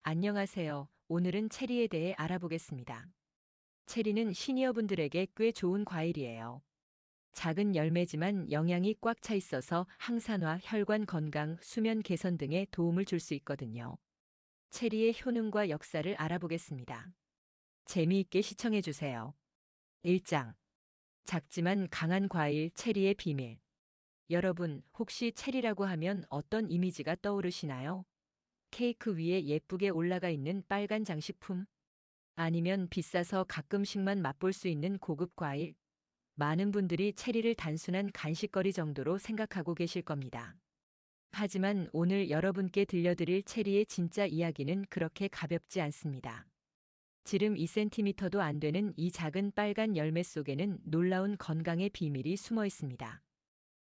안녕하세요. 오늘은 체리에 대해 알아보겠습니다. 체리는 시니어분들에게 꽤 좋은 과일이에요. 작은 열매지만 영양이 꽉 차 있어서 항산화, 혈관 건강, 수면 개선 등에 도움을 줄 수 있거든요. 체리의 효능과 역사를 알아보겠습니다. 재미있게 시청해 주세요. 1장. 작지만 강한 과일 체리의 비밀. 여러분, 혹시 체리라고 하면 어떤 이미지가 떠오르시나요? 케이크 위에 예쁘게 올라가 있는 빨간 장식품? 아니면 비싸서 가끔씩만 맛볼 수 있는 고급 과일? 많은 분들이 체리를 단순한 간식거리 정도로 생각하고 계실 겁니다. 하지만 오늘 여러분께 들려드릴 체리의 진짜 이야기는 그렇게 가볍지 않습니다. 지름 2cm도 안 되는 이 작은 빨간 열매 속에는 놀라운 건강의 비밀이 숨어 있습니다.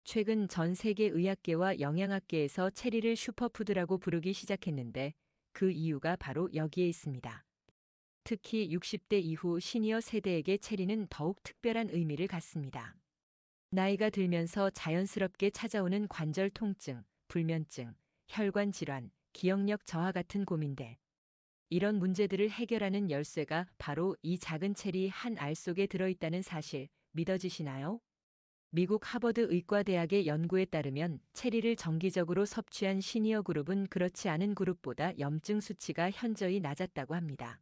최근 전 세계 의학계와 영양학계에서 체리를 슈퍼푸드라고 부르기 시작했는데 그 이유가 바로 여기에 있습니다. 특히 60대 이후 시니어 세대에게 체리는 더욱 특별한 의미를 갖습니다. 나이가 들면서 자연스럽게 찾아오는 관절 통증, 불면증, 혈관 질환, 기억력 저하 같은 고민들. 이런 문제들을 해결하는 열쇠가 바로 이 작은 체리 한 알 속에 들어있다는 사실 믿어지시나요? 미국 하버드 의과대학의 연구에 따르면 체리를 정기적으로 섭취한 시니어 그룹은 그렇지 않은 그룹보다 염증 수치가 현저히 낮았다고 합니다.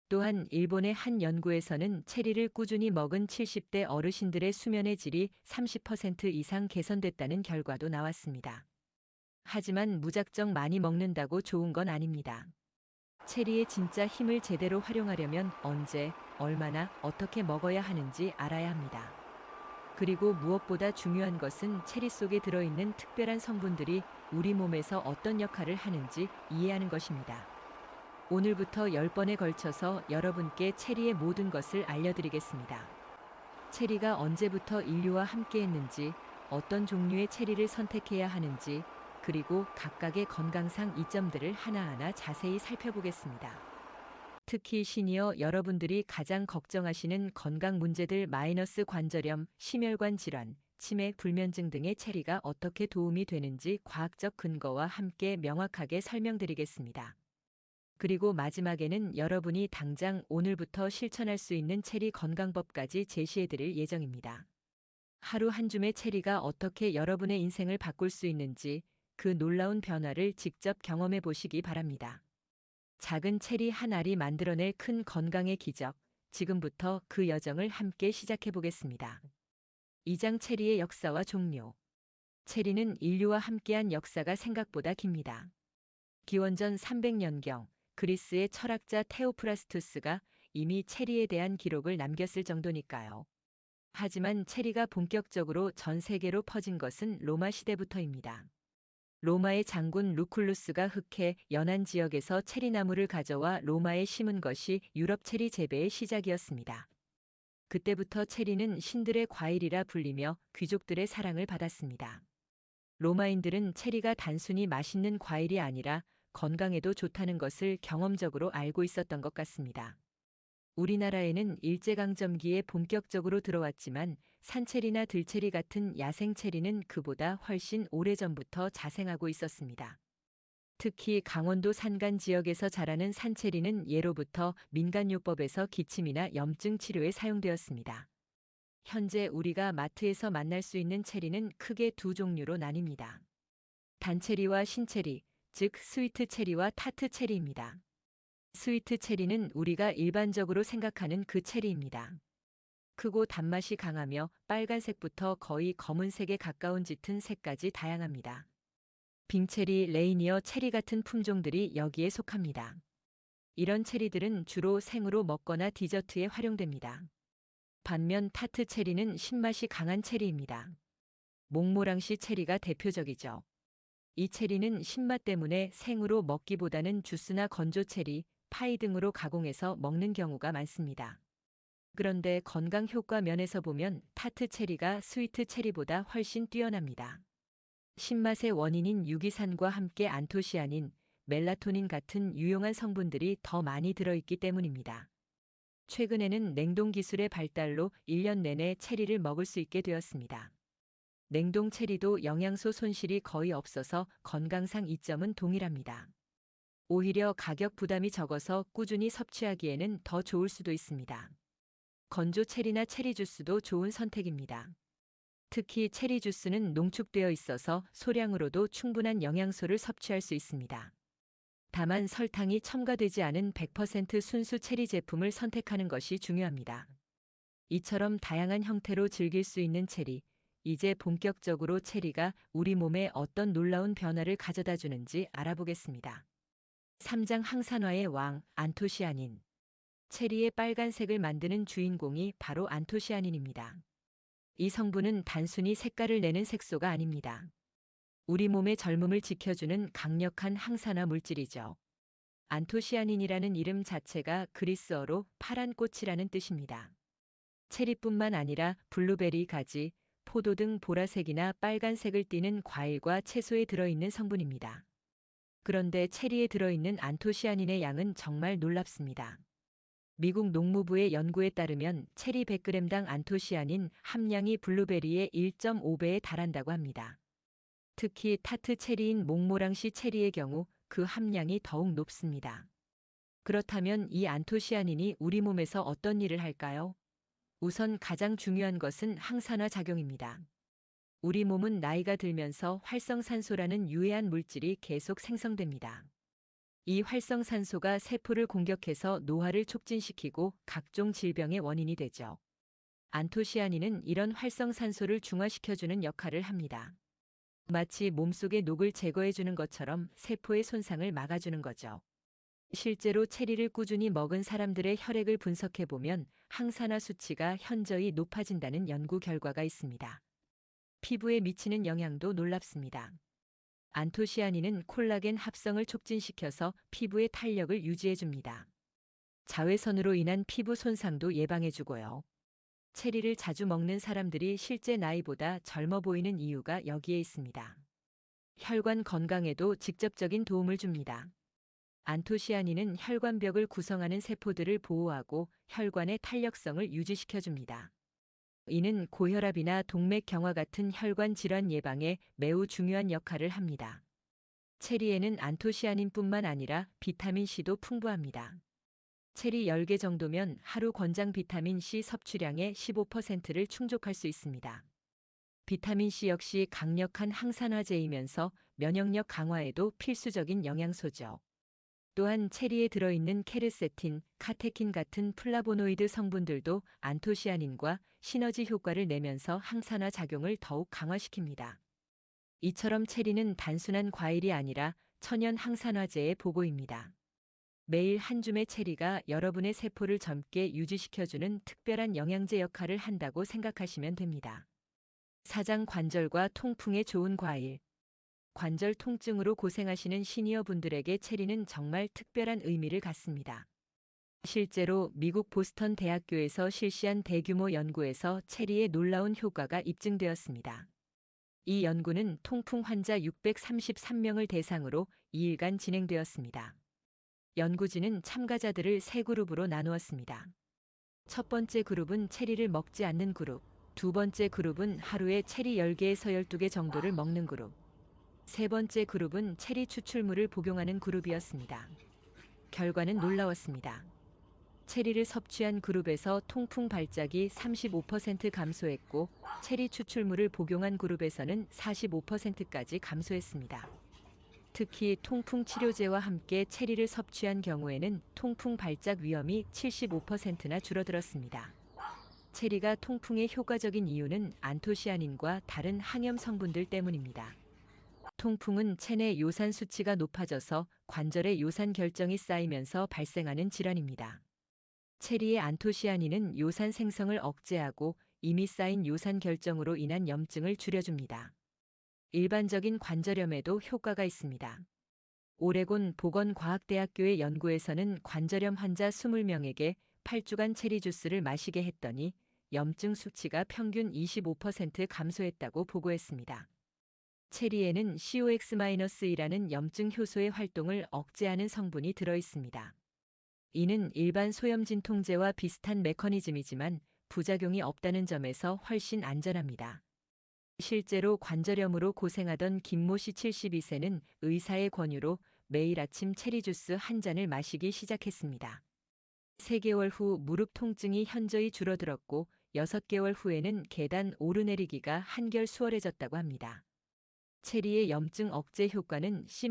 또한 일본의 한 연구에서는 체리를 꾸준히 먹은 70대 어르신들의 수면의 질이 30% 이상 개선됐다는 결과도 나왔습니다. 하지만 무작정 많이 먹는다고 좋은 건 아닙니다. 체리의 진짜 힘을 제대로 활용하려면 언제, 얼마나, 어떻게 먹어야 하는지 알아야 합니다. 그리고 무엇보다 중요한 것은 체리 속에 들어있는 특별한 성분들이 우리 몸에서 어떤 역할을 하는지 이해하는 것입니다. 오늘부터 10번에 걸쳐서 여러분께 체리의 모든 것을 알려드리겠습니다. 체리가 언제부터 인류와 함께했는지, 어떤 종류의 체리를 선택해야 하는지, 그리고 각각의 건강상 이점들을 하나하나 자세히 살펴보겠습니다. 특히 시니어 여러분들이 가장 걱정하시는 건강 문제들 마이너스 관절염, 심혈관 질환, 치매, 불면증 등의 체리가 어떻게 도움이 되는지 과학적 근거와 함께 명확하게 설명드리겠습니다. 그리고 마지막에는 여러분이 당장 오늘부터 실천할 수 있는 체리 건강법까지 제시해드릴 예정입니다. 하루 한 줌의 체리가 어떻게 여러분의 인생을 바꿀 수 있는지 그 놀라운 변화를 직접 경험해 보시기 바랍니다. 작은 체리 한 알이 만들어낼 큰 건강의 기적, 지금부터 그 여정을 함께 시작해 보겠습니다. 2장 체리의 역사와 종료. 체리는 인류와 함께한 역사가 생각보다 깁니다. 기원전 300년경 그리스의 철학자 테오프라스투스가 이미 체리에 대한 기록을 남겼을 정도니까요. 하지만 체리가 본격적으로 전 세계로 퍼진 것은 로마 시대부터입니다. 로마의 장군 루쿨루스가 흑해 연안 지역에서 체리나무를 가져와 로마에 심은 것이 유럽 체리 재배의 시작이었습니다. 그때부터 체리는 신들의 과일이라 불리며 귀족들의 사랑을 받았습니다. 로마인들은 체리가 단순히 맛있는 과일이 아니라 건강에도 좋다는 것을 경험적으로 알고 있었던 것 같습니다. 우리나라에는 일제강점기에 본격적으로 들어왔지만 산체리나 들체리 같은 야생체리는 그보다 훨씬 오래전부터 자생하고 있었습니다. 특히 강원도 산간 지역에서 자라는 산체리는 예로부터 민간요법에서 기침이나 염증 치료에 사용되었습니다. 현재 우리가 마트에서 만날 수 있는 체리는 크게 두 종류로 나뉩니다. 단체리와 신체리, 즉 스위트 체리와 타트 체리입니다. 스위트 체리는 우리가 일반적으로 생각하는 그 체리입니다. 크고 단맛이 강하며 빨간색부터 거의 검은색에 가까운 짙은 색까지 다양합니다. 빙체리, 레이니어 체리 같은 품종들이 여기에 속합니다. 이런 체리들은 주로 생으로 먹거나 디저트에 활용됩니다. 반면 타트 체리는 신맛이 강한 체리입니다. 몽모랑시 체리가 대표적이죠. 이 체리는 신맛 때문에 생으로 먹기보다는 주스나 건조 체리, 파이 등으로 가공해서 먹는 경우가 많습니다. 그런데 건강 효과 면에서 보면 타트 체리가 스위트 체리보다 훨씬 뛰어납니다. 신맛의 원인인 유기산과 함께 안토시아닌, 멜라토닌 같은 유용한 성분들이 더 많이 들어있기 때문입니다. 최근에는 냉동 기술의 발달로 1년 내내 체리를 먹을 수 있게 되었습니다. 냉동 체리도 영양소 손실이 거의 없어서 건강상 이점은 동일합니다. 오히려 가격 부담이 적어서 꾸준히 섭취하기에는 더 좋을 수도 있습니다. 건조 체리나 체리 주스도 좋은 선택입니다. 특히 체리 주스는 농축되어 있어서 소량으로도 충분한 영양소를 섭취할 수 있습니다. 다만 설탕이 첨가되지 않은 100% 순수 체리 제품을 선택하는 것이 중요합니다. 이처럼 다양한 형태로 즐길 수 있는 체리. 이제 본격적으로 체리가 우리 몸에 어떤 놀라운 변화를 가져다 주는지 알아보겠습니다. 3장 항산화의 왕, 안토시아닌. 체리의 빨간색을 만드는 주인공이 바로 안토시아닌입니다. 이 성분은 단순히 색깔을 내는 색소가 아닙니다. 우리 몸의 젊음을 지켜주는 강력한 항산화 물질이죠. 안토시아닌이라는 이름 자체가 그리스어로 파란 꽃이라는 뜻입니다. 체리뿐만 아니라 블루베리, 가지, 포도 등 보라색이나 빨간색을 띠는 과일과 채소에 들어있는 성분입니다. 그런데 체리에 들어있는 안토시아닌의 양은 정말 놀랍습니다. 미국 농무부의 연구에 따르면 체리 100g당 안토시아닌 함량이 블루베리의 1.5배에 달한다고 합니다. 특히 타트 체리인 몽모랑시 체리의 경우 그 함량이 더욱 높습니다. 그렇다면 이 안토시아닌이 우리 몸에서 어떤 일을 할까요? 우선 가장 중요한 것은 항산화 작용입니다. 우리 몸은 나이가 들면서 활성산소라는 유해한 물질이 계속 생성됩니다. 이 활성산소가 세포를 공격해서 노화를 촉진시키고 각종 질병의 원인이 되죠. 안토시아닌은 이런 활성산소를 중화시켜주는 역할을 합니다. 마치 몸속의 녹을 제거해주는 것처럼 세포의 손상을 막아주는 거죠. 실제로 체리를 꾸준히 먹은 사람들의 혈액을 분석해보면 항산화 수치가 현저히 높아진다는 연구 결과가 있습니다. 피부에 미치는 영향도 놀랍습니다. 안토시아닌은 콜라겐 합성을 촉진시켜서 피부의 탄력을 유지해줍니다. 자외선으로 인한 피부 손상도 예방해주고요. 체리를 자주 먹는 사람들이 실제 나이보다 젊어 보이는 이유가 여기에 있습니다. 혈관 건강에도 직접적인 도움을 줍니다. 안토시아닌은 혈관벽을 구성하는 세포들을 보호하고 혈관의 탄력성을 유지시켜줍니다. 이는 고혈압이나 동맥경화 같은 혈관 질환 예방에 매우 중요한 역할을 합니다. 체리에는 안토시아닌뿐만 아니라 비타민C도 풍부합니다. 체리 10개 정도면 하루 권장 비타민C 섭취량의 15%를 충족할 수 있습니다. 비타민C 역시 강력한 항산화제이면서 면역력 강화에도 필수적인 영양소죠. 또한 체리에 들어있는 케르세틴, 카테킨 같은 플라보노이드 성분들도 안토시아닌과 시너지 효과를 내면서 항산화 작용을 더욱 강화시킵니다. 이처럼 체리는 단순한 과일이 아니라 천연 항산화제의 보고입니다. 매일 한 줌의 체리가 여러분의 세포를 젊게 유지시켜주는 특별한 영양제 역할을 한다고 생각하시면 됩니다. 사장 관절과 통풍에 좋은 과일. 관절 통증으로 고생하시는 시니어 분들에게 체리는 정말 특별한 의미를 갖습니다. 실제로 미국 보스턴 대학교에서 실시한 대규모 연구에서 체리의 놀라운 효과가 입증되었습니다. 이 연구는 통풍 환자 633명을 대상으로 2일간 진행되었습니다. 연구진은 참가자들을 세 그룹으로 나누었습니다. 첫 번째 그룹은 체리를 먹지 않는 그룹, 두 번째 그룹은 하루에 체리 10개에서 12개 정도를 먹는 그룹, 세 번째 그룹은 체리 추출물을 복용하는 그룹이었습니다. 결과는 놀라웠습니다. 체리를 섭취한 그룹에서 통풍 발작이 35% 감소했고 체리 추출물을 복용한 그룹에서는 45%까지 감소했습니다. 특히 통풍 치료제와 함께 체리를 섭취한 경우에는 통풍 발작 위험이 75%나 줄어들었습니다. 체리가 통풍에 효과적인 이유는 안토시아닌과 다른 항염 성분들 때문입니다. 통풍은 체내 요산 수치가 높아져서 관절에 요산 결정이 쌓이면서 발생하는 질환입니다. 체리의 안토시아닌은 요산 생성을 억제하고 이미 쌓인 요산 결정으로 인한 염증을 줄여줍니다. 일반적인 관절염에도 효과가 있습니다. 오레곤 보건과학대학교의 연구에서는 관절염 환자 20명에게 8주간 체리 주스를 마시게 했더니 염증 수치가 평균 25% 감소했다고 보고했습니다. 체리에는 COX-이라는 염증 효소의 활동을 억제하는 성분이 들어있습니다. 이는 일반 소염 진통제와 비슷한 메커니즘이지만 부작용이 없다는 점에서 훨씬 안전합니다. 실제로 관절염으로 고생하던 김모 씨 72세는 의사의 권유로 매일 아침 체리 주스 한 잔을 마시기 시작했습니다. 3개월 후 무릎 통증이 현저히 줄어들었고 6개월 후에는 계단 오르내리기가 한결 수월해졌다고 합니다. 체리의 염증 억제 효과는 C-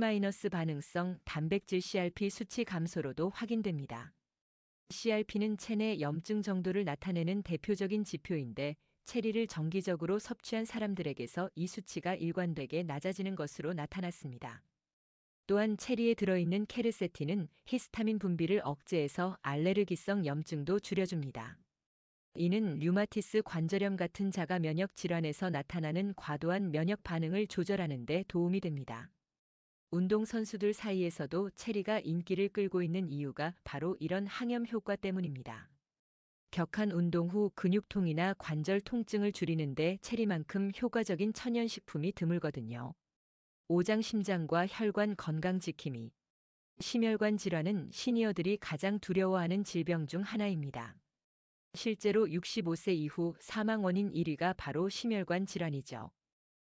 반응성 단백질 CRP 수치 감소로도 확인됩니다. CRP는 체내 염증 정도를 나타내는 대표적인 지표인데 체리를 정기적으로 섭취한 사람들에게서 이 수치가 일관되게 낮아지는 것으로 나타났습니다. 또한 체리에 들어있는 케르세틴은 히스타민 분비를 억제해서 알레르기성 염증도 줄여줍니다. 이는 류마티스 관절염 같은 자가 면역 질환에서 나타나는 과도한 면역 반응을 조절하는 데 도움이 됩니다. 운동선수들 사이에서도 체리가 인기를 끌고 있는 이유가 바로 이런 항염 효과 때문입니다. 격한 운동 후 근육통이나 관절 통증을 줄이는데 체리만큼 효과적인 천연식품이 드물거든요. 오장 심장과 혈관 건강 지킴이. 심혈관 질환은 시니어들이 가장 두려워하는 질병 중 하나입니다. 실제로 65세 이후 사망 원인 1위가 바로 심혈관 질환이죠.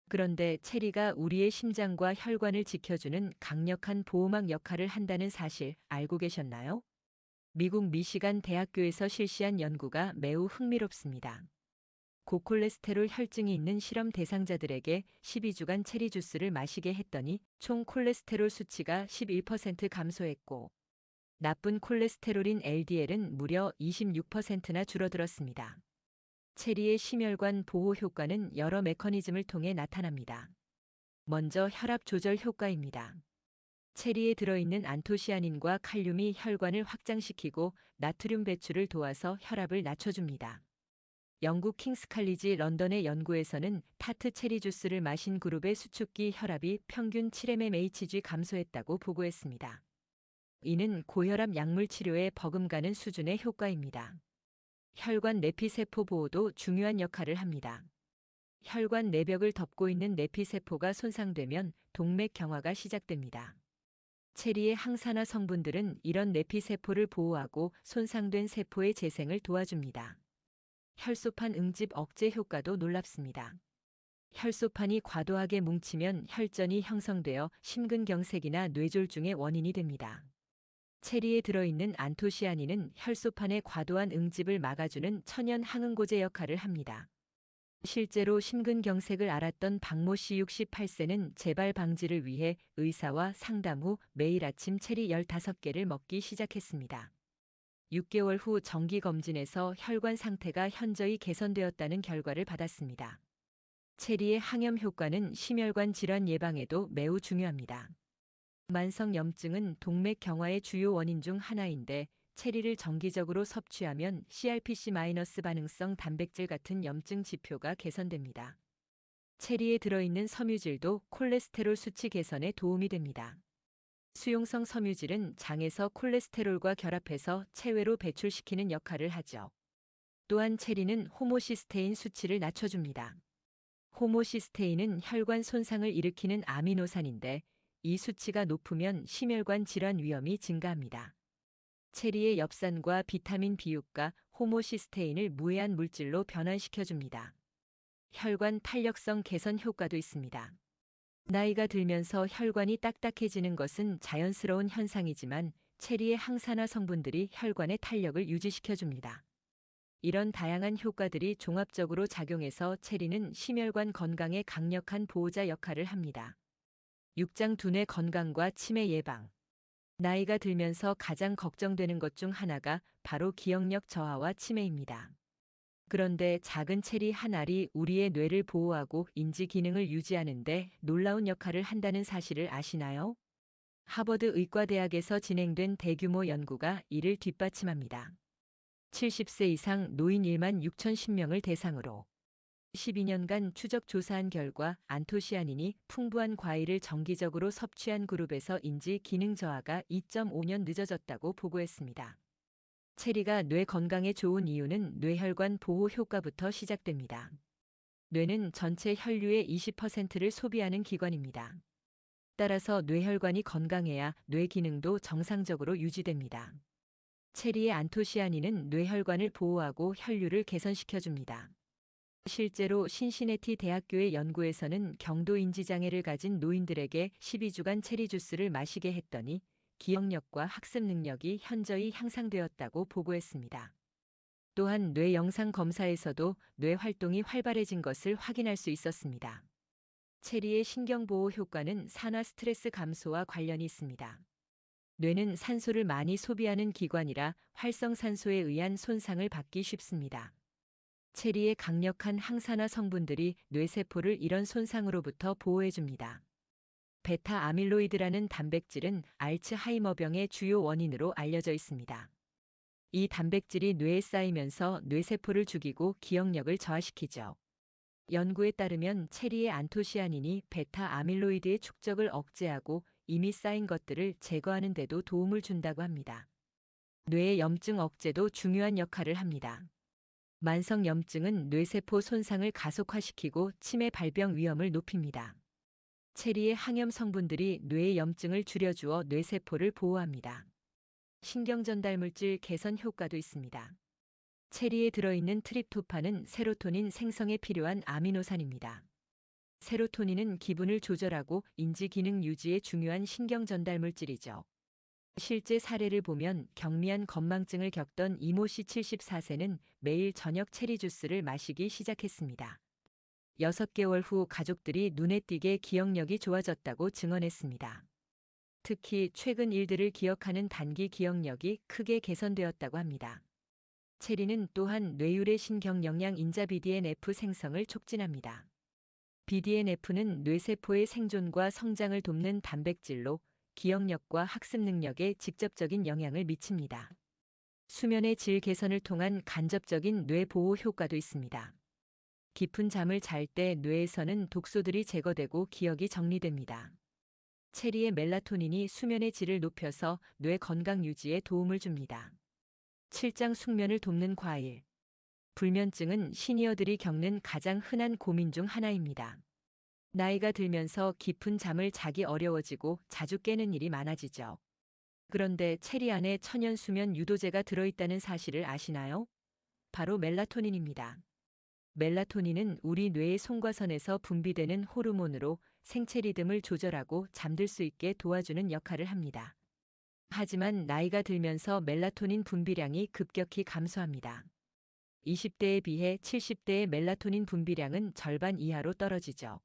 그런데 체리가 우리의 심장과 혈관을 지켜주는 강력한 보호막 역할을 한다는 사실 알고 계셨나요? 미국 미시간 대학교에서 실시한 연구가 매우 흥미롭습니다. 고콜레스테롤 혈증이 있는 실험 대상자들에게 12주간 체리 주스를 마시게 했더니 총 콜레스테롤 수치가 11% 감소했고 나쁜 콜레스테롤인 LDL은 무려 26%나 줄어들었습니다. 체리의 심혈관 보호 효과는 여러 메커니즘을 통해 나타납니다. 먼저 혈압 조절 효과입니다. 체리에 들어있는 안토시아닌과 칼륨이 혈관을 확장시키고 나트륨 배출을 도와서 혈압을 낮춰줍니다. 영국 킹스 칼리지 런던의 연구에서는 타트 체리 주스를 마신 그룹의 수축기 혈압이 평균 7mmHg 감소했다고 보고했습니다. 이는 고혈압 약물 치료에 버금가는 수준의 효과입니다. 혈관 내피세포 보호도 중요한 역할을 합니다. 혈관 내벽을 덮고 있는 내피세포가 손상되면 동맥 경화가 시작됩니다. 체리의 항산화 성분들은 이런 내피세포를 보호하고 손상된 세포의 재생을 도와줍니다. 혈소판 응집 억제 효과도 놀랍습니다. 혈소판이 과도하게 뭉치면 혈전이 형성되어 심근경색이나 뇌졸중의 원인이 됩니다. 체리에 들어있는 안토시아닌은 혈소판의 과도한 응집을 막아주는 천연 항응고제 역할을 합니다. 실제로 심근경색을 앓았던 박모 씨 68세는 재발 방지를 위해 의사와 상담 후 매일 아침 체리 15개를 먹기 시작했습니다. 6개월 후 정기검진에서 혈관 상태가 현저히 개선되었다는 결과를 받았습니다. 체리의 항염 효과는 심혈관 질환 예방에도 매우 중요합니다. 만성 염증은 동맥 경화의 주요 원인 중 하나인데 체리를 정기적으로 섭취하면 CRPC- 반응성 단백질 같은 염증 지표가 개선됩니다. 체리에 들어있는 섬유질도 콜레스테롤 수치 개선에 도움이 됩니다. 수용성 섬유질은 장에서 콜레스테롤과 결합해서 체외로 배출시키는 역할을 하죠. 또한 체리는 호모시스테인 수치를 낮춰줍니다. 호모시스테인은 혈관 손상을 일으키는 아미노산인데 이 수치가 높으면 심혈관 질환 위험이 증가합니다. 체리의 엽산과 비타민 B6가 호모시스테인을 무해한 물질로 변환시켜줍니다. 혈관 탄력성 개선 효과도 있습니다. 나이가 들면서 혈관이 딱딱해지는 것은 자연스러운 현상이지만 체리의 항산화 성분들이 혈관의 탄력을 유지시켜줍니다. 이런 다양한 효과들이 종합적으로 작용해서 체리는 심혈관 건강에 강력한 보호자 역할을 합니다. 육장 두뇌 건강과 치매 예방. 나이가 들면서 가장 걱정되는 것 중 하나가 바로 기억력 저하와 치매입니다. 그런데 작은 체리 한 알이 우리의 뇌를 보호하고 인지 기능을 유지하는 데 놀라운 역할을 한다는 사실을 아시나요? 하버드 의과대학에서 진행된 대규모 연구가 이를 뒷받침합니다. 70세 이상 노인 1만 6,010명을 대상으로 12년간 추적 조사한 결과 안토시아닌이 풍부한 과일을 정기적으로 섭취한 그룹에서 인지 기능 저하가 2.5년 늦어졌다고 보고했습니다. 체리가 뇌 건강에 좋은 이유는 뇌혈관 보호 효과부터 시작됩니다. 뇌는 전체 혈류의 20%를 소비하는 기관입니다. 따라서 뇌혈관이 건강해야 뇌 기능도 정상적으로 유지됩니다. 체리의 안토시아닌은 뇌혈관을 보호하고 혈류를 개선시켜줍니다. 실제로 신시내티 대학교의 연구에서는 경도 인지장애를 가진 노인들에게 12주간 체리 주스를 마시게 했더니 기억력과 학습 능력이 현저히 향상되었다고 보고했습니다. 또한 뇌 영상 검사에서도 뇌 활동이 활발해진 것을 확인할 수 있었습니다. 체리의 신경보호 효과는 산화 스트레스 감소와 관련이 있습니다. 뇌는 산소를 많이 소비하는 기관이라 활성산소에 의한 손상을 받기 쉽습니다. 체리의 강력한 항산화 성분들이 뇌세포를 이런 손상으로부터 보호해줍니다. 베타 아밀로이드라는 단백질은 알츠하이머병의 주요 원인으로 알려져 있습니다. 이 단백질이 뇌에 쌓이면서 뇌세포를 죽이고 기억력을 저하시키죠. 연구에 따르면 체리의 안토시아닌이 베타 아밀로이드의 축적을 억제하고 이미 쌓인 것들을 제거하는 데도 도움을 준다고 합니다. 뇌의 염증 억제도 중요한 역할을 합니다. 만성 염증은 뇌세포 손상을 가속화시키고 치매 발병 위험을 높입니다. 체리의 항염 성분들이 뇌의 염증을 줄여주어 뇌세포를 보호합니다. 신경전달물질 개선 효과도 있습니다. 체리에 들어있는 트립토판은 세로토닌 생성에 필요한 아미노산입니다. 세로토닌은 기분을 조절하고 인지 기능 유지에 중요한 신경전달물질이죠. 실제 사례를 보면 경미한 건망증을 겪던 이모 씨 74세는 매일 저녁 체리 주스를 마시기 시작했습니다. 6개월 후 가족들이 눈에 띄게 기억력이 좋아졌다고 증언했습니다. 특히 최근 일들을 기억하는 단기 기억력이 크게 개선되었다고 합니다. 체리는 또한 뇌유래 신경 영양 인자 BDNF 생성을 촉진합니다. BDNF는 뇌세포의 생존과 성장을 돕는 단백질로 기억력과 학습 능력에 직접적인 영향을 미칩니다. 수면의 질 개선을 통한 간접적인 뇌 보호 효과도 있습니다. 깊은 잠을 잘 때 뇌에서는 독소들이 제거되고 기억이 정리됩니다. 체리의 멜라토닌이 수면의 질을 높여서 뇌 건강 유지에 도움을 줍니다. 칠장 숙면을 돕는 과일. 불면증은 시니어들이 겪는 가장 흔한 고민 중 하나입니다. 나이가 들면서 깊은 잠을 자기 어려워지고 자주 깨는 일이 많아지죠. 그런데 체리 안에 천연 수면 유도제가 들어있다는 사실을 아시나요? 바로 멜라토닌입니다. 멜라토닌은 우리 뇌의 송과선에서 분비되는 호르몬으로 생체 리듬을 조절하고 잠들 수 있게 도와주는 역할을 합니다. 하지만 나이가 들면서 멜라토닌 분비량이 급격히 감소합니다. 20대에 비해 70대의 멜라토닌 분비량은 절반 이하로 떨어지죠.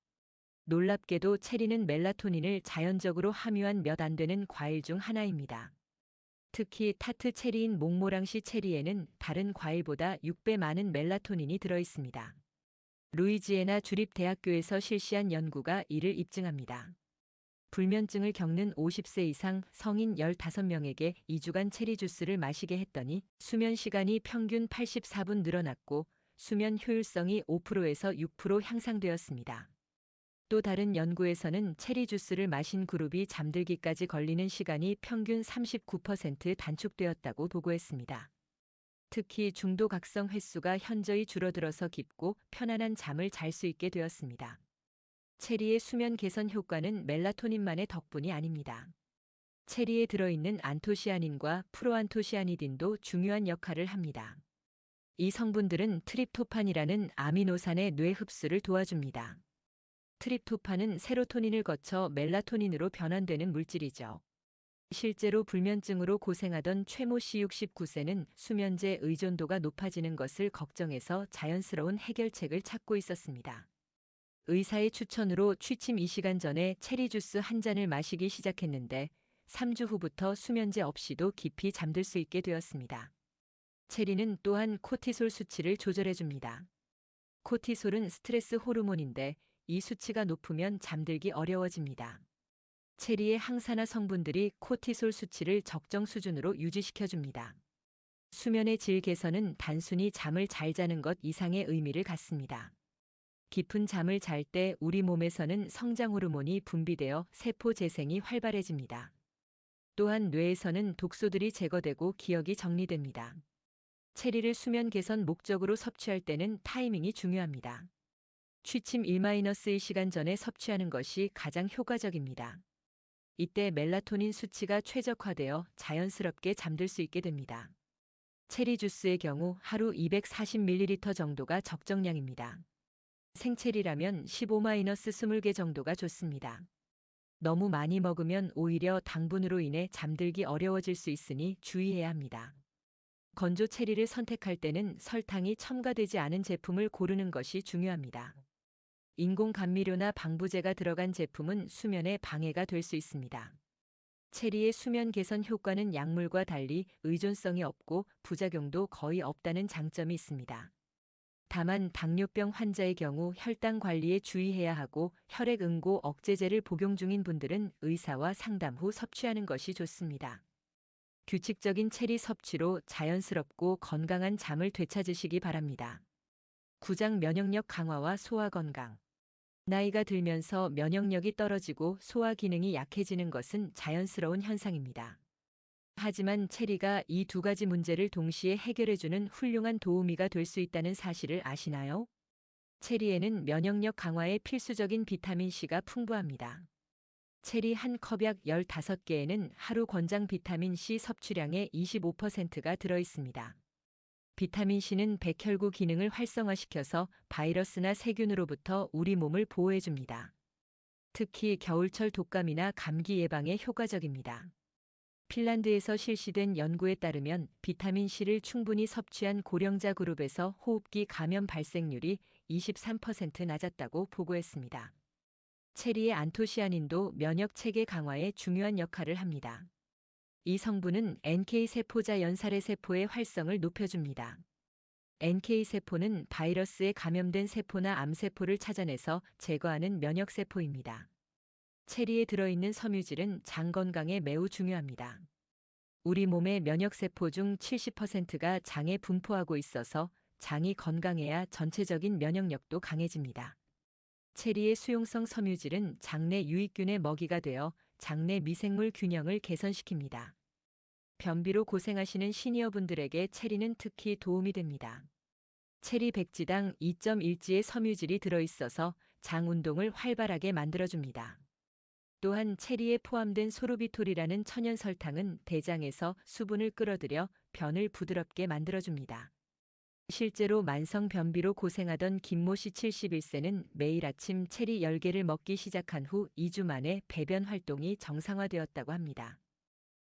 놀랍게도 체리는 멜라토닌을 자연적으로 함유한 몇 안 되는 과일 중 하나입니다. 특히 타트 체리인 몽모랑시 체리에는 다른 과일보다 6배 많은 멜라토닌이 들어있습니다. 루이지애나 주립대학교에서 실시한 연구가 이를 입증합니다. 불면증을 겪는 50세 이상 성인 15명에게 2주간 체리 주스를 마시게 했더니 수면 시간이 평균 84분 늘어났고 수면 효율성이 5%에서 6% 향상되었습니다. 또 다른 연구에서는 체리 주스를 마신 그룹이 잠들기까지 걸리는 시간이 평균 39% 단축되었다고 보고했습니다. 특히 중도 각성 횟수가 현저히 줄어들어서 깊고 편안한 잠을 잘 수 있게 되었습니다. 체리의 수면 개선 효과는 멜라토닌만의 덕분이 아닙니다. 체리에 들어있는 안토시아닌과 프로안토시아니딘도 중요한 역할을 합니다. 이 성분들은 트립토판이라는 아미노산의 뇌 흡수를 도와줍니다. 트립토판은 세로토닌을 거쳐 멜라토닌으로 변환되는 물질이죠. 실제로 불면증으로 고생하던 최모 씨 69세는 수면제 의존도가 높아지는 것을 걱정해서 자연스러운 해결책을 찾고 있었습니다. 의사의 추천으로 취침 2시간 전에 체리 주스 한 잔을 마시기 시작했는데 3주 후부터 수면제 없이도 깊이 잠들 수 있게 되었습니다. 체리는 또한 코티솔 수치를 조절해줍니다. 코티솔은 스트레스 호르몬인데 이 수치가 높으면 잠들기 어려워집니다. 체리의 항산화 성분들이 코티솔 수치를 적정 수준으로 유지시켜줍니다. 수면의 질 개선은 단순히 잠을 잘 자는 것 이상의 의미를 갖습니다. 깊은 잠을 잘 때 우리 몸에서는 성장 호르몬이 분비되어 세포 재생이 활발해집니다. 또한 뇌에서는 독소들이 제거되고 기억이 정리됩니다. 체리를 수면 개선 목적으로 섭취할 때는 타이밍이 중요합니다. 취침 1-1시간 전에 섭취하는 것이 가장 효과적입니다. 이때 멜라토닌 수치가 최적화되어 자연스럽게 잠들 수 있게 됩니다. 체리 주스의 경우 하루 240ml 정도가 적정량입니다. 생체리라면 15-20개 정도가 좋습니다. 너무 많이 먹으면 오히려 당분으로 인해 잠들기 어려워질 수 있으니 주의해야 합니다. 건조 체리를 선택할 때는 설탕이 첨가되지 않은 제품을 고르는 것이 중요합니다. 인공 감미료나 방부제가 들어간 제품은 수면에 방해가 될 수 있습니다. 체리의 수면 개선 효과는 약물과 달리 의존성이 없고 부작용도 거의 없다는 장점이 있습니다. 다만 당뇨병 환자의 경우 혈당 관리에 주의해야 하고 혈액 응고 억제제를 복용 중인 분들은 의사와 상담 후 섭취하는 것이 좋습니다. 규칙적인 체리 섭취로 자연스럽고 건강한 잠을 되찾으시기 바랍니다. 구장 면역력 강화와 소화 건강. 나이가 들면서 면역력이 떨어지고 소화 기능이 약해지는 것은 자연스러운 현상입니다. 하지만 체리가 이 두 가지 문제를 동시에 해결해주는 훌륭한 도우미가 될 수 있다는 사실을 아시나요? 체리에는 면역력 강화에 필수적인 비타민C가 풍부합니다. 체리 한 컵약 15개에는 하루 권장 비타민C 섭취량의 25%가 들어있습니다. 비타민C는 백혈구 기능을 활성화시켜서 바이러스나 세균으로부터 우리 몸을 보호해줍니다. 특히 겨울철 독감이나 감기 예방에 효과적입니다. 핀란드에서 실시된 연구에 따르면 비타민C를 충분히 섭취한 고령자 그룹에서 호흡기 감염 발생률이 23% 낮았다고 보고했습니다. 체리의 안토시아닌도 면역 체계 강화에 중요한 역할을 합니다. 이 성분은 NK세포자 연살의 세포의 활성을 높여줍니다. NK세포는 바이러스에 감염된 세포나 암세포를 찾아내서 제거하는 면역세포입니다. 체리에 들어있는 섬유질은 장 건강에 매우 중요합니다. 우리 몸의 면역세포 중 70%가 장에 분포하고 있어서 장이 건강해야 전체적인 면역력도 강해집니다. 체리의 수용성 섬유질은 장내 유익균의 먹이가 되어 장내 미생물 균형을 개선시킵니다. 변비로 고생하시는 시니어분들에게 체리는 특히 도움이 됩니다. 체리 백지당 2.1g의 섬유질이 들어있어서 장 운동을 활발하게 만들어줍니다. 또한 체리에 포함된 소르비톨이라는 천연 설탕은 대장에서 수분을 끌어들여 변을 부드럽게 만들어줍니다. 실제로 만성 변비로 고생하던 김모 씨 71세는 매일 아침 체리 10개를 먹기 시작한 후 2주 만에 배변 활동이 정상화되었다고 합니다.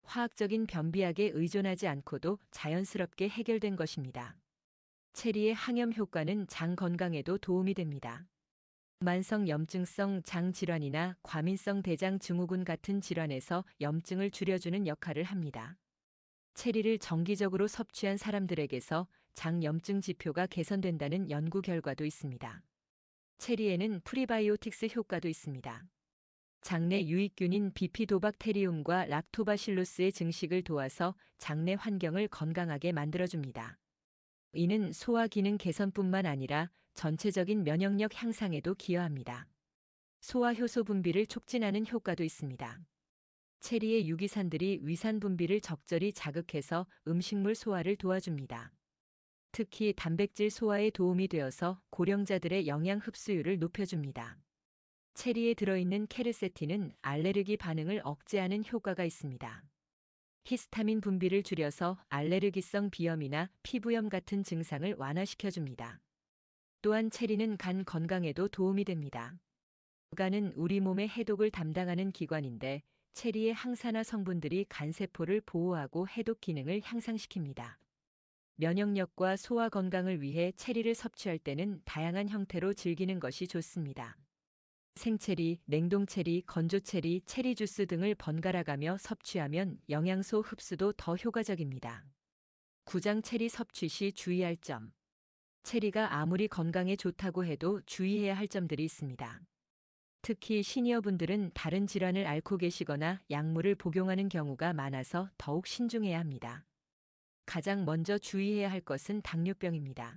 화학적인 변비약에 의존하지 않고도 자연스럽게 해결된 것입니다. 체리의 항염 효과는 장 건강에도 도움이 됩니다. 만성 염증성 장 질환이나 과민성 대장 증후군 같은 질환에서 염증을 줄여주는 역할을 합니다. 체리를 정기적으로 섭취한 사람들에게서 장 염증 지표가 개선된다는 연구 결과도 있습니다. 체리에는 프리바이오틱스 효과도 있습니다. 장내 유익균인 비피도박테리움과 락토바실루스의 증식을 도와서 장내 환경을 건강하게 만들어줍니다. 이는 소화 기능 개선뿐만 아니라 전체적인 면역력 향상에도 기여합니다. 소화 효소 분비를 촉진하는 효과도 있습니다. 체리의 유기산들이 위산 분비를 적절히 자극해서 음식물 소화를 도와줍니다. 특히 단백질 소화에 도움이 되어서 고령자들의 영양 흡수율을 높여줍니다. 체리에 들어있는 케르세틴은 알레르기 반응을 억제하는 효과가 있습니다. 히스타민 분비를 줄여서 알레르기성 비염이나 피부염 같은 증상을 완화시켜줍니다. 또한 체리는 간 건강에도 도움이 됩니다. 간은 우리 몸의 해독을 담당하는 기관인데 체리의 항산화 성분들이 간세포를 보호하고 해독 기능을 향상시킵니다. 면역력과 소화 건강을 위해 체리를 섭취할 때는 다양한 형태로 즐기는 것이 좋습니다. 생체리, 냉동체리, 건조체리, 체리 주스 등을 번갈아 가며 섭취하면 영양소 흡수도 더 효과적입니다. 구장 체리 섭취 시 주의할 점. 체리가 아무리 건강에 좋다고 해도 주의해야 할 점들이 있습니다. 특히 시니어분들은 다른 질환을 앓고 계시거나 약물을 복용하는 경우가 많아서 더욱 신중해야 합니다. 가장 먼저 주의해야 할 것은 당뇨병입니다.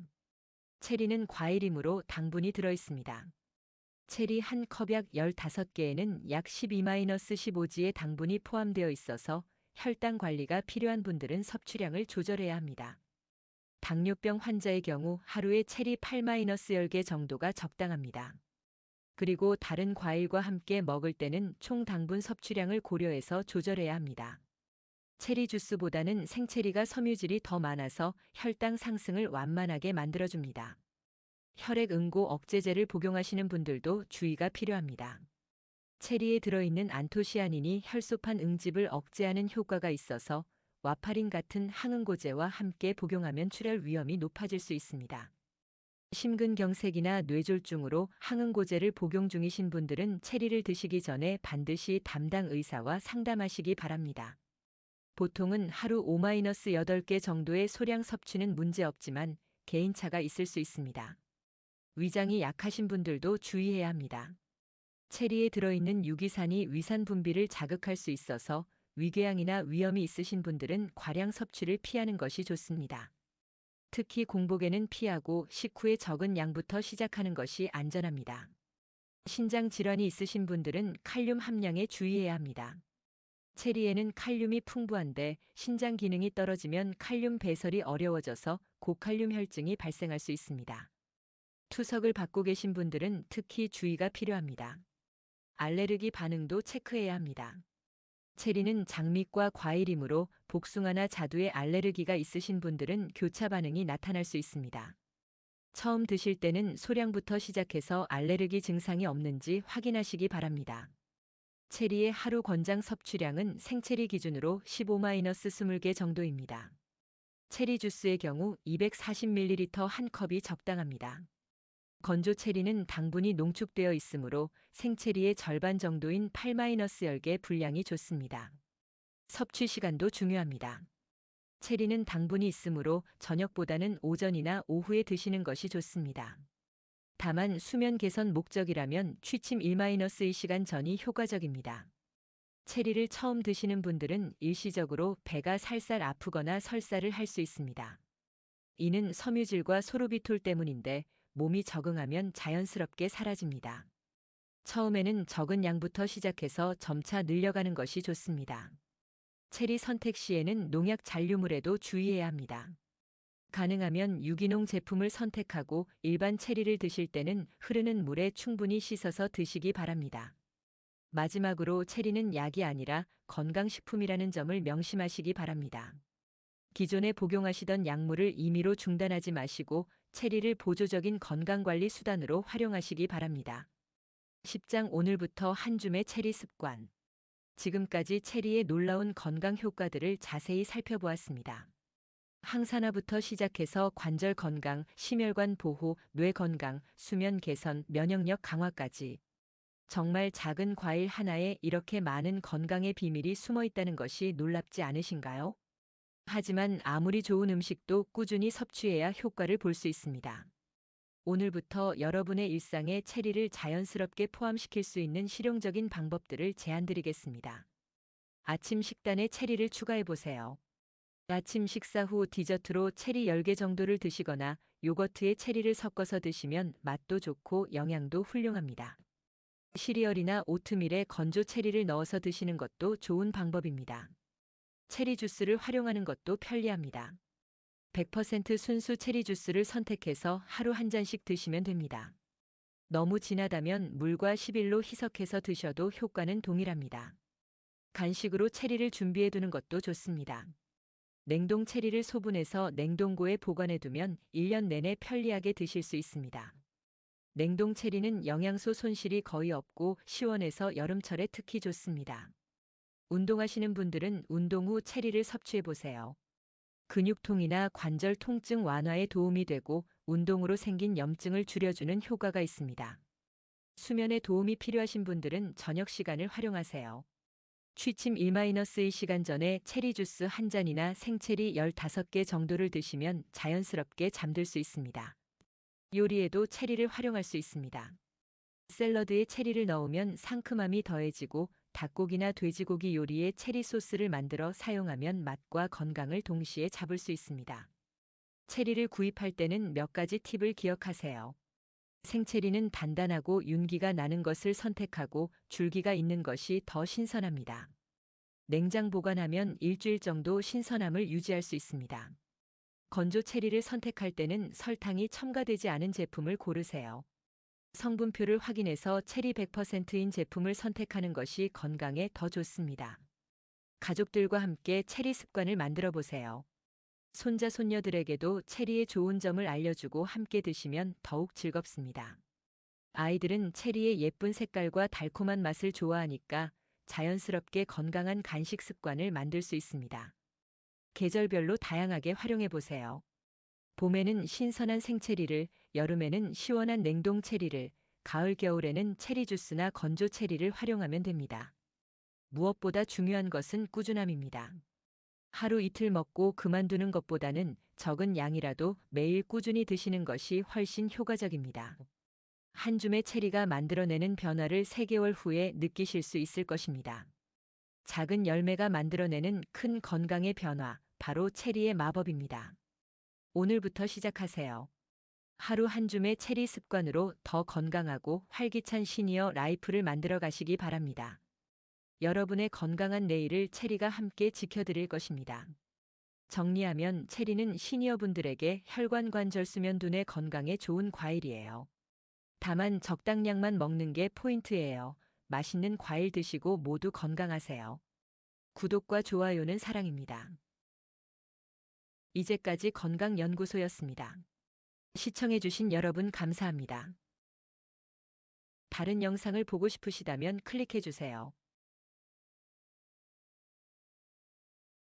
체리는 과일이므로 당분이 들어있습니다. 체리 한 컵약 15개에는 약 12-15g의 당분이 포함되어 있어서 혈당 관리가 필요한 분들은 섭취량을 조절해야 합니다. 당뇨병 환자의 경우 하루에 체리 8-10개 정도가 적당합니다. 그리고 다른 과일과 함께 먹을 때는 총 당분 섭취량을 고려해서 조절해야 합니다. 체리 주스보다는 생체리가 섬유질이 더 많아서 혈당 상승을 완만하게 만들어줍니다. 혈액 응고 억제제를 복용하시는 분들도 주의가 필요합니다. 체리에 들어있는 안토시아닌이 혈소판 응집을 억제하는 효과가 있어서 와파린 같은 항응고제와 함께 복용하면 출혈 위험이 높아질 수 있습니다. 심근경색이나 뇌졸중으로 항응고제를 복용 중이신 분들은 체리를 드시기 전에 반드시 담당 의사와 상담하시기 바랍니다. 보통은 하루 5-8개 정도의 소량 섭취는 문제없지만 개인차가 있을 수 있습니다. 위장이 약하신 분들도 주의해야 합니다. 체리에 들어있는 유기산이 위산 분비를 자극할 수 있어서 위궤양이나 위염이 있으신 분들은 과량 섭취를 피하는 것이 좋습니다. 특히 공복에는 피하고 식후에 적은 양부터 시작하는 것이 안전합니다. 신장 질환이 있으신 분들은 칼륨 함량에 주의해야 합니다. 체리에는 칼륨이 풍부한데 신장 기능이 떨어지면 칼륨 배설이 어려워져서 고칼륨 혈증이 발생할 수 있습니다. 투석을 받고 계신 분들은 특히 주의가 필요합니다. 알레르기 반응도 체크해야 합니다. 체리는 장미과 과일이므로 복숭아나 자두에 알레르기가 있으신 분들은 교차 반응이 나타날 수 있습니다. 처음 드실 때는 소량부터 시작해서 알레르기 증상이 없는지 확인하시기 바랍니다. 체리의 하루 권장 섭취량은 생체리 기준으로 15-20개 정도입니다. 체리 주스의 경우 240ml 한 컵이 적당합니다. 건조 체리는 당분이 농축되어 있으므로 생체리의 절반 정도인 8-10개 분량이 좋습니다. 섭취 시간도 중요합니다. 체리는 당분이 있으므로 저녁보다는 오전이나 오후에 드시는 것이 좋습니다. 다만 수면 개선 목적이라면 취침 1-2시간 전이 효과적입니다. 체리를 처음 드시는 분들은 일시적으로 배가 살살 아프거나 설사를 할 수 있습니다. 이는 섬유질과 소르비톨 때문인데 몸이 적응하면 자연스럽게 사라집니다. 처음에는 적은 양부터 시작해서 점차 늘려가는 것이 좋습니다. 체리 선택 시에는 농약 잔류물에도 주의해야 합니다. 가능하면 유기농 제품을 선택하고 일반 체리를 드실 때는 흐르는 물에 충분히 씻어서 드시기 바랍니다. 마지막으로 체리는 약이 아니라 건강식품이라는 점을 명심하시기 바랍니다. 기존에 복용하시던 약물을 임의로 중단하지 마시고 체리를 보조적인 건강관리 수단으로 활용하시기 바랍니다. 10장 오늘부터 한 줌의 체리 습관. 지금까지 체리의 놀라운 건강 효과들을 자세히 살펴보았습니다. 항산화부터 시작해서 관절 건강, 심혈관 보호, 뇌 건강, 수면 개선, 면역력 강화까지. 정말 작은 과일 하나에 이렇게 많은 건강의 비밀이 숨어 있다는 것이 놀랍지 않으신가요? 하지만 아무리 좋은 음식도 꾸준히 섭취해야 효과를 볼 수 있습니다. 오늘부터 여러분의 일상에 체리를 자연스럽게 포함시킬 수 있는 실용적인 방법들을 제안드리겠습니다. 아침 식단에 체리를 추가해보세요. 아침 식사 후 디저트로 체리 10개 정도를 드시거나 요거트에 체리를 섞어서 드시면 맛도 좋고 영양도 훌륭합니다. 시리얼이나 오트밀에 건조 체리를 넣어서 드시는 것도 좋은 방법입니다. 체리 주스를 활용하는 것도 편리합니다. 100% 순수 체리 주스를 선택해서 하루 한 잔씩 드시면 됩니다. 너무 진하다면 물과 11로 희석해서 드셔도 효과는 동일합니다. 간식으로 체리를 준비해 두는 것도 좋습니다. 냉동 체리를 소분해서 냉동고에 보관해 두면 1년 내내 편리하게 드실 수 있습니다. 냉동 체리는 영양소 손실이 거의 없고 시원해서 여름철에 특히 좋습니다. 운동하시는 분들은 운동 후 체리를 섭취해 보세요. 근육통이나 관절 통증 완화에 도움이 되고 운동으로 생긴 염증을 줄여주는 효과가 있습니다. 수면에 도움이 필요하신 분들은 저녁 시간을 활용하세요. 취침 1-2시간 전에 체리 주스 한 잔이나 생체리 15개 정도를 드시면 자연스럽게 잠들 수 있습니다. 요리에도 체리를 활용할 수 있습니다. 샐러드에 체리를 넣으면 상큼함이 더해지고 닭고기나 돼지고기 요리에 체리 소스를 만들어 사용하면 맛과 건강을 동시에 잡을 수 있습니다. 체리를 구입할 때는 몇 가지 팁을 기억하세요. 생체리는 단단하고 윤기가 나는 것을 선택하고 줄기가 있는 것이 더 신선합니다. 냉장 보관하면 일주일 정도 신선함을 유지할 수 있습니다. 건조 체리를 선택할 때는 설탕이 첨가되지 않은 제품을 고르세요. 성분표를 확인해서 체리 100%인 제품을 선택하는 것이 건강에 더 좋습니다. 가족들과 함께 체리 습관을 만들어 보세요. 손자, 손녀들에게도 체리의 좋은 점을 알려주고 함께 드시면 더욱 즐겁습니다. 아이들은 체리의 예쁜 색깔과 달콤한 맛을 좋아하니까 자연스럽게 건강한 간식 습관을 만들 수 있습니다. 계절별로 다양하게 활용해 보세요. 봄에는 신선한 생체리를, 여름에는 시원한 냉동 체리를, 가을, 겨울에는 체리 주스나 건조 체리를 활용하면 됩니다. 무엇보다 중요한 것은 꾸준함입니다. 하루 이틀 먹고 그만두는 것보다는 적은 양이라도 매일 꾸준히 드시는 것이 훨씬 효과적입니다. 한 줌의 체리가 만들어내는 변화를 3개월 후에 느끼실 수 있을 것입니다. 작은 열매가 만들어내는 큰 건강의 변화, 바로 체리의 마법입니다. 오늘부터 시작하세요. 하루 한 줌의 체리 습관으로 더 건강하고 활기찬 시니어 라이프를 만들어 가시기 바랍니다. 여러분의 건강한 내일을 체리가 함께 지켜드릴 것입니다. 정리하면 체리는 시니어분들에게 혈관관절 수면 두뇌 건강에 좋은 과일이에요. 다만 적당량만 먹는 게 포인트예요. 맛있는 과일 드시고 모두 건강하세요. 구독과 좋아요는 사랑입니다. 이제까지 건강연구소였습니다. 시청해주신 여러분 감사합니다. 다른 영상을 보고 싶으시다면 클릭해주세요.